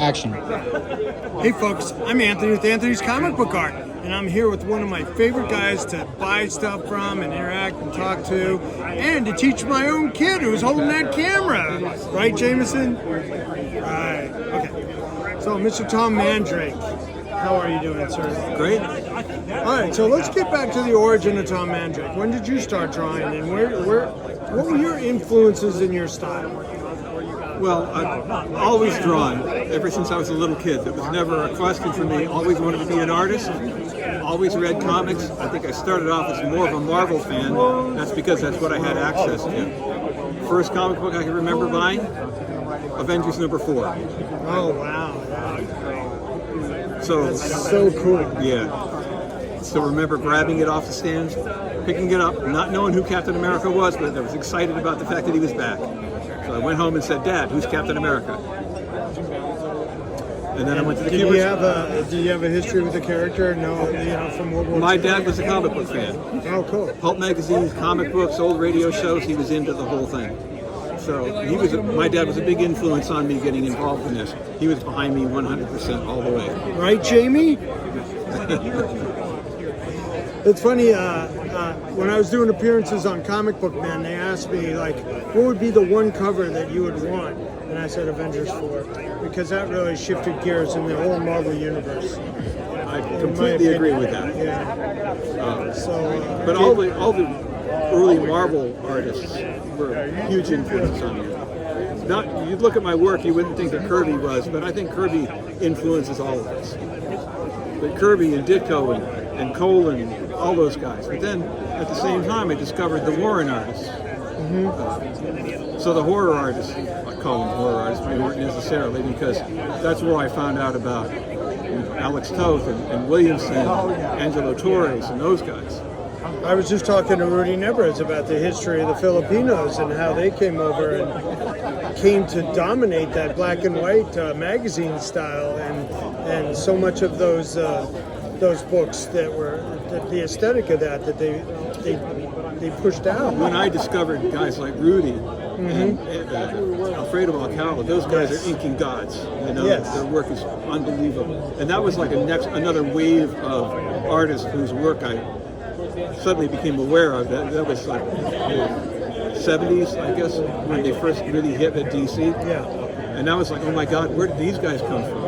Action. Hey folks, I'm Anthony with Anthony's Comic Book Art, and I'm here with one of my favorite guys to buy stuff from and interact and talk to, and to teach my own kid who's holding that camera. Right, Jameson? Right, okay. So, Mr. Tom Mandrake, how are you doing, sir? Great. All right, so let's get back to the origin of Tom Mandrake. When did you start drawing, and what were your influences in your style? Well, I've always drawn ever since I was a little kid. It was never a question for me. Always wanted to be an artist. Always read comics. I think I started off as more of a Marvel fan. That's because that's what I had access to. First comic book I can remember buying, Avengers #4. Oh, wow. So That's so cool. Yeah. So remember grabbing it off the stands, picking it up, not knowing who Captain America was, but I was excited about the fact that he was back. So I went home and said, "Dad, who's Captain America?" And then I went to the Did keyboard. you have a history with the character? No, from World War II? My dad was a comic book fan. Oh, cool. Pulp magazines, comic books, old radio shows, he was into the whole thing. So my dad was a big influence on me getting involved in this. He was behind me 100% all the way. Right, Jamie? It's funny, when I was doing appearances on Comic Book Man, they asked me, like, what would be the one cover that you would want? And I said Avengers 4, because that really shifted gears in the whole Marvel universe. I completely agree with that. Yeah. But all the early Marvel artists were huge influences on me. Not, you'd look at my work, you wouldn't think that Kirby was, but I think Kirby influences all of us. But Kirby and Ditko and Cole and all those guys. But then, at the same time, I discovered the Warren artists. So the horror artists, I call them horror artists, but they weren't necessarily, because that's where I found out about Alex Toth and Williamson, Angelo Torres, and those guys. I was just talking to Rudy Nebres about the history of the Filipinos and how they came over and came to dominate that black and white magazine style, and so much of those books that were the aesthetic of that they pushed out. When I discovered guys like Rudy and Alfredo Alcala, those guys are inking gods. You know, their work is unbelievable, and that was like another wave of artists whose work I suddenly became aware of. That was like the 70s, I guess, when they first really hit at DC. Yeah. And I was like, oh my God, where did these guys come from?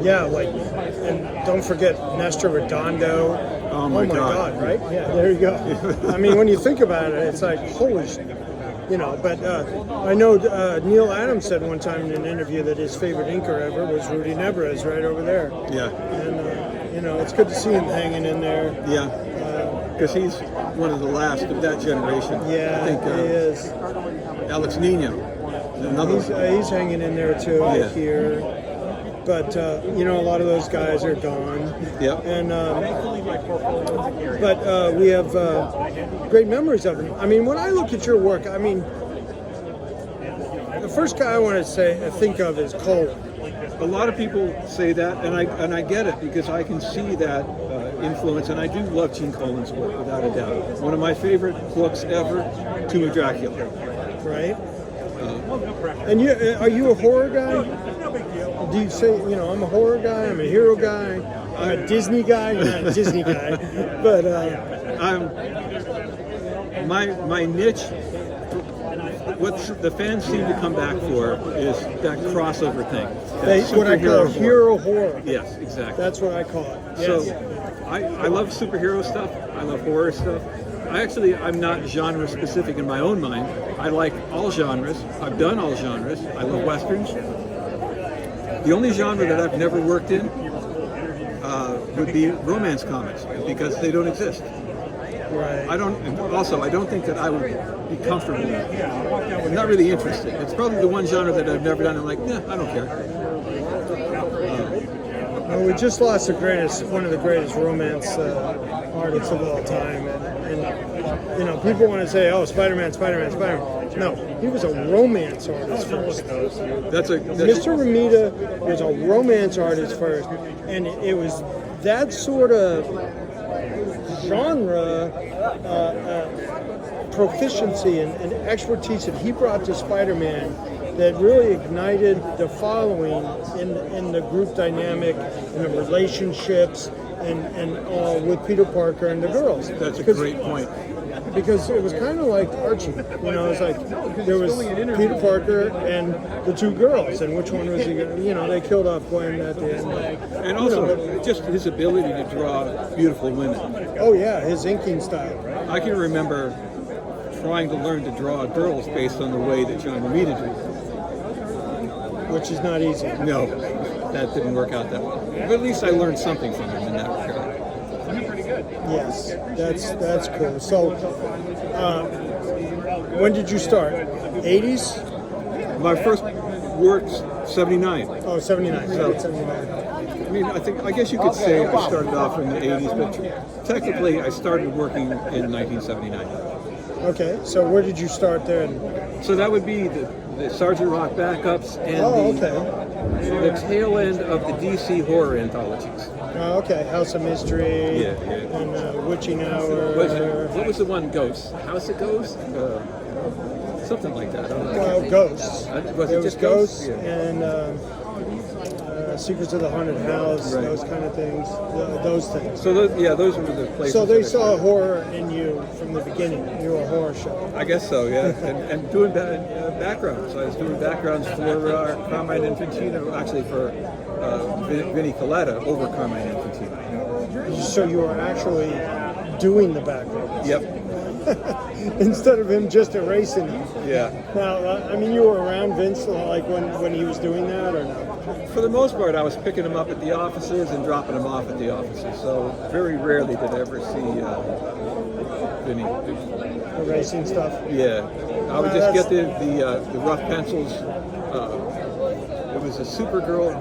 Yeah, and don't forget Nestor Redondo. Oh my God, right? Yeah, there you go. I mean, when you think about it, it's like, holy shit. But I know Neil Adams said one time in an interview that his favorite inker ever was Rudy Nebres, right over there. Yeah. And, it's good to see him hanging in there. Yeah. Because he's one of the last of that generation. Yeah, I think, he is. Alex Nino. He's hanging in there too, I hear. But, a lot of those guys are gone. Yep. And, but we have great memories of them. I mean, when I look at your work, I mean, the first guy I want to think of is Cole. A lot of people say that, and I get it, because I can see that influence, and I do love Gene Colan's work, without a doubt. One of my favorite books ever, Tomb of Dracula. Right. And are you a horror guy? Do you say, I'm a horror guy, I'm a hero guy, I'm a Disney guy? You're not a Disney guy, but... My niche, what the fans seem to come back for is that crossover thing. What I call hero horror. Yes, exactly. That's what I call it. Yes. So I love superhero stuff, I love horror stuff. I'm not genre specific in my own mind. I like all genres. I've done all genres. I love westerns. The only genre that I've never worked in would be romance comics, because they don't exist. Right. I don't think that I would be comfortable with it. I'm not really interested. It's probably the one genre that I've never done. I'm like, I don't care. Well, we just lost one of the greatest romance artists of all time, and people want to say, "Oh, Spider-Man." No, he was a romance artist first. Mr. Romita was a romance artist first, and it was that sort of genre proficiency and expertise that he brought to Spider-Man that really ignited the following in the group dynamic, in the relationships, and all with Peter Parker and the girls. That's a great point. Because it was kind of like Archie, you know, it's like there was Peter Parker and the two girls, and which one was he going to, you know, they killed off Gwen at the end. And also, just his ability to draw beautiful women. Oh yeah, his inking style. I can remember trying to learn to draw girls based on the way that John Romita drew. Which is not easy. No, that didn't work out that well. But at least I learned something from him in that regard. Yes, that's cool. So, when did you start? 80s? My first work's 79. Oh, 79. So, 79. I mean, I guess you could say I started off in the 80s, but technically I started working in 1979. Okay, so where did you start there? So that would be the Sergeant Rock backups and the tail end of the DC horror anthologies. Oh, okay, House of Mystery, and Witching Hour. What was the one, Ghosts? House of Ghosts? Something like that. I don't know. Well, Ghosts. Was it just Ghosts? Yeah. And Secrets of the Haunted House, right. Those kind of things, those things. So those were the places. So they saw horror in you from the beginning. You were a horror show. I guess so, yeah. and doing backgrounds. I was doing backgrounds for Carmine Infantino, actually for Vinnie Coletta over Carmine Infantino. So you were actually doing the background. Yep. Instead of him just erasing them. Yeah. Now, I mean, you were around Vince like when he was doing that, or no? For the most part, I was picking him up at the offices and dropping him off at the offices. So very rarely did I ever see Vinny. Erasing stuff? Yeah. I would just get the rough pencils. It was a Supergirl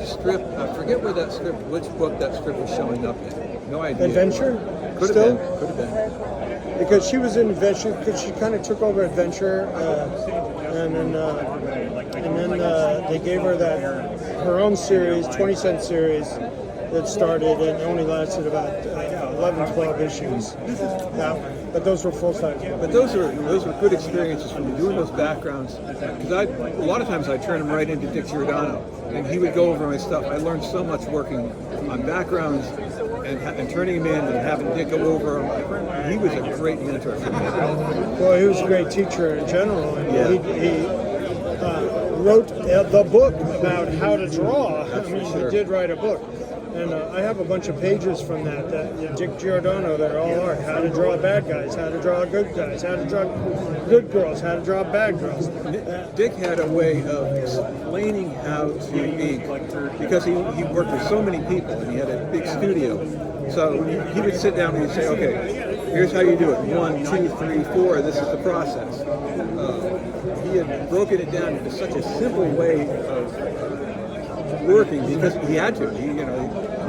strip. I forget which book that strip was showing up in. No idea. Adventure? Could Still? have been. Because she was in Adventure, because she kind of took over Adventure, and then they gave her her own series, 20-cent series that started and only lasted about 11, 12 issues. Yeah, but those were full-size. But those were good experiences for me, doing those backgrounds. Because a lot of times I turn them right into Dick Giordano, and he would go over my stuff. I learned so much working on backgrounds and turning him in and having Dick go over them. He was a great mentor for me. Well, he was a great teacher in general, and Yeah. he wrote the book about how to draw. He did write a book. And I have a bunch of pages from that Dick Giordano that are all art. How to draw bad guys, how to draw good guys, how to draw good girls, how to draw bad girls. Dick had a way of explaining how to ink because he worked with so many people and he had a big studio. So he would sit down and he'd say, okay, here's how you do it. 1, 2, 3, 4, this is the process. He had broken it down into such a simple way of working because he had to,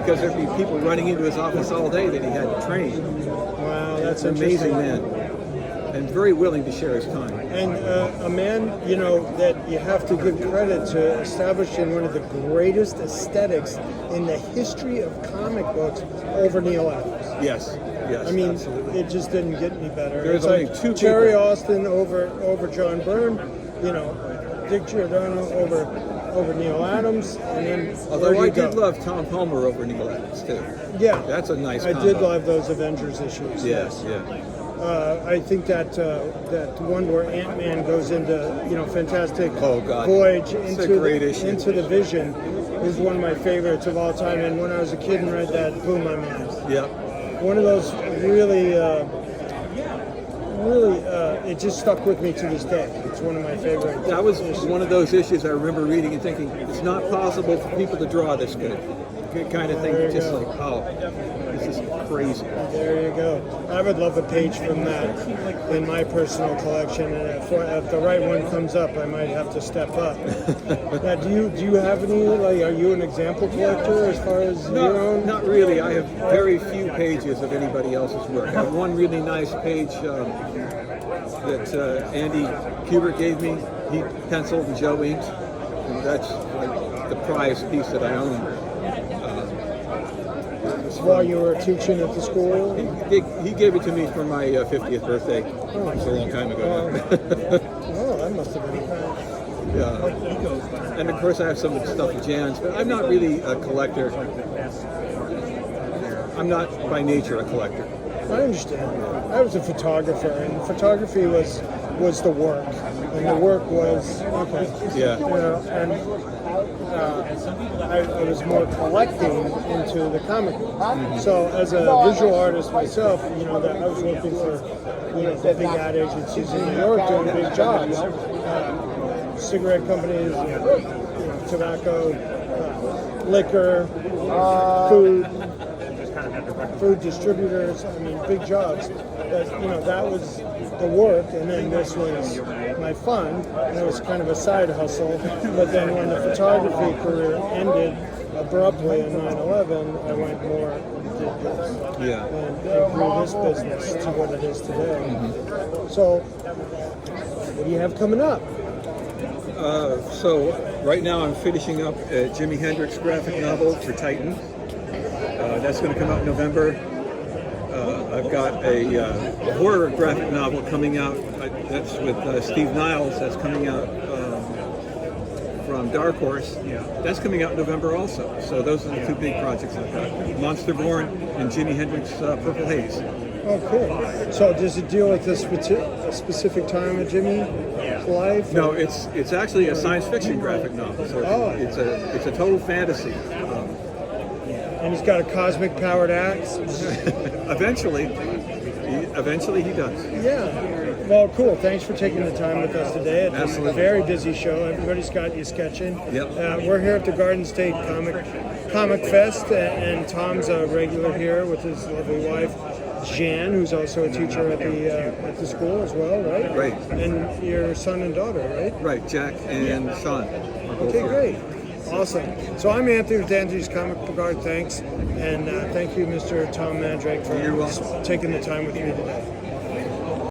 because there'd be people running into his office all day that he had to train. Wow, that's an amazing man, and very willing to share his time. And a man, that you have to give credit to establishing one of the greatest aesthetics in the history of comic books over Neil Adams. Yes. I mean, absolutely. It just didn't get any better. There's it's only like two Jerry people. Austin over John Byrne, Dick Giordano over Neil Adams, and then although I did love Tom Palmer over Neil Adams too. Yeah, that's a nice. I combo. did love those Avengers issues. Yes. I think that one where Ant-Man goes into fantastic voyage into the Vision is one of my favorites of all time. And when I was a kid and read that, blew my mind. Yeah. One of those really, it just stuck with me to this day. It's one of my favorites. That was one of those issues I remember reading and thinking, it's not possible for people to draw this good. Kind of thing, just like, oh, this is crazy. There you go. I would love a page from that in my personal collection, and if the right one comes up, I might have to step up. Now, do you have any? Are you an example collector as far as your own? Not really. I have very few pages of anybody else's work. I have one really nice page that Andy Kubert gave me. He penciled and Joe inked, and that's like the prized piece that I own. While you were teaching at the school? He gave it to me for my 50th birthday. It was a long time ago. Oh, that must have been And of course I have some of the stuff of Jan's, but I'm not really a collector. I'm not by nature a collector. I understand. I was a photographer, and photography was the work, and the work was okay. Yeah. You know, and I was more collecting into the comic book. Mm-hmm. So as a visual artist myself, you know, that I was working for the big ad agencies in New York doing big jobs, cigarette companies, tobacco, liquor, food distributors. I mean, big jobs. But that was the work, and then this was my fun, and it was kind of a side hustle. But then when the photography career ended abruptly in 9/11, I went more and did this. Yeah. And grew this business to what it is today. Mm-hmm. So, what do you have coming up? So right now I'm finishing up a Jimi Hendrix graphic novel for Titan. That's going to come out in November. I've got a horror graphic novel coming out. That's with Steve Niles. That's coming out from Dark Horse. That's coming out in November also. So those are the two big projects I've got: Monster Born and Jimi Hendrix Purple Haze. Oh, cool. So does it deal with this a specific time of Jimmy's life? No, it's actually a science fiction graphic novel. So it's a total fantasy. And he's got a cosmic powered axe. Eventually he does. Yeah. Well, cool. Thanks for taking the time with us today. It's Absolutely. a very busy show. Everybody's got you sketching. Yep. We're here at the Garden State Comic Fest, and Tom's a regular here with his lovely wife, Jan, who's also a teacher at the school as well, right? Right. And your son and daughter, right? Right, Jack and Sean. Okay, great. Awesome. So I'm Anthony with Anthony's Comic Book Art. Thanks. And thank you, Mr. Tom Mandrake, for You're welcome. taking the time with me today.